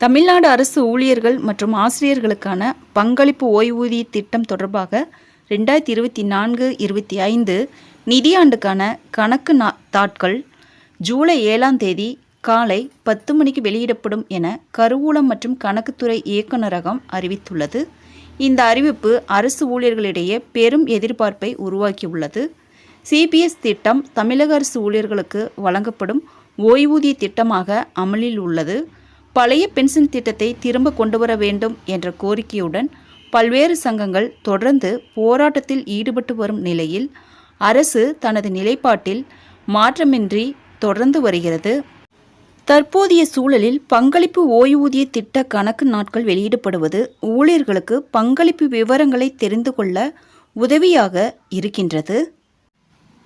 தமிழ்நாடு அரசு ஊழியர்கள் மற்றும் ஆசிரியர்களுக்கான பங்களிப்பு ஓய்வூதிய திட்டம் தொடர்பாக 2024-25 நிதியாண்டுக்கான கணக்கு தாட்கள் ஜூலை 7ஆம் தேதி காலை 10 மணிக்கு வெளியிடப்படும் என கருவூலம் மற்றும் கணக்குத்துறை இயக்குநரகம் அறிவித்துள்ளது. இந்த அறிவிப்பு அரசு ஊழியர்களிடையே பெரும் எதிர்பார்ப்பை உருவாக்கியுள்ளது. சிபிஎஸ் திட்டம் தமிழக அரசு ஊழியர்களுக்கு வழங்கப்படும் ஓய்வூதிய திட்டமாக அமலில் உள்ளது. பழைய பென்ஷன் திட்டத்தை திரும்ப கொண்டு வர வேண்டும் என்ற கோரிக்கையுடன் பல்வேறு சங்கங்கள் தொடர்ந்து போராட்டத்தில் ஈடுபட்டு வரும் நிலையில் அரசு தனது நிலைப்பாட்டில் மாற்றமின்றி தொடர்ந்து வருகிறது. தற்போதைய சூழலில் பங்களிப்பு ஓய்வூதிய திட்ட கணக்கு நாட்கள் வெளியிடப்படுவது ஊழியர்களுக்கு பங்களிப்பு விவரங்களை தெரிந்து கொள்ள உதவியாக இருக்கின்றது.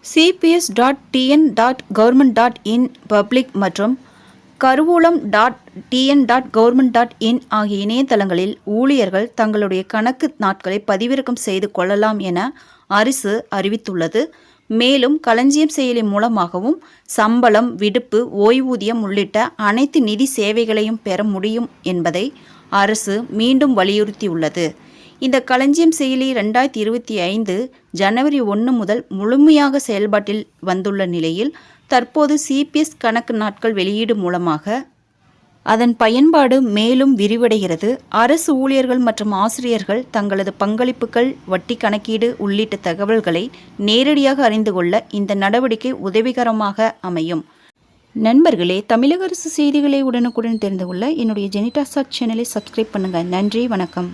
cps.tn.government.in பப்ளிக் மற்றும் கருவூலம்.tn.government.in ஆகிய இணையதளங்களில் ஊழியர்கள் தங்களுடைய கணக்கு நாட்களை பதிவிறக்கம் செய்து கொள்ளலாம் என அரசு அறிவித்துள்ளது. மேலும் களஞ்சியம் செயலி மூலமாகவும் சம்பளம், விடுப்பு, ஓய்வூதியம் உள்ளிட்ட அனைத்து நிதி சேவைகளையும் பெற முடியும் என்பதை அரசு மீண்டும் வலியுறுத்தியுள்ளது. இந்த களஞ்சியம் செயலி 2025 ஜனவரி 1 முதல் முழுமையாக செயல்பாட்டில் வந்துள்ள நிலையில் தற்போது சிபிஎஸ் கணக்கு நாட்கள் வெளியீடு மூலமாக அதன் பயன்பாடு மேலும் விரிவடைகிறது. அரசு ஊழியர்கள் மற்றும் ஆசிரியர்கள் தங்களது பங்களிப்புகள், வட்டி கணக்கீடு உள்ளிட்ட தகவல்களை நேரடியாக அறிந்து கொள்ள இந்த நடவடிக்கை உதவிகரமாக அமையும். நண்பர்களே, தமிழக அரசு செய்திகளை உடனுக்குடன் தெரிந்து கொள்ள என்னுடைய ஜெனிடாசாட் சேனலை சப்ஸ்கிரைப் பண்ணுங்கள். நன்றி, வணக்கம்.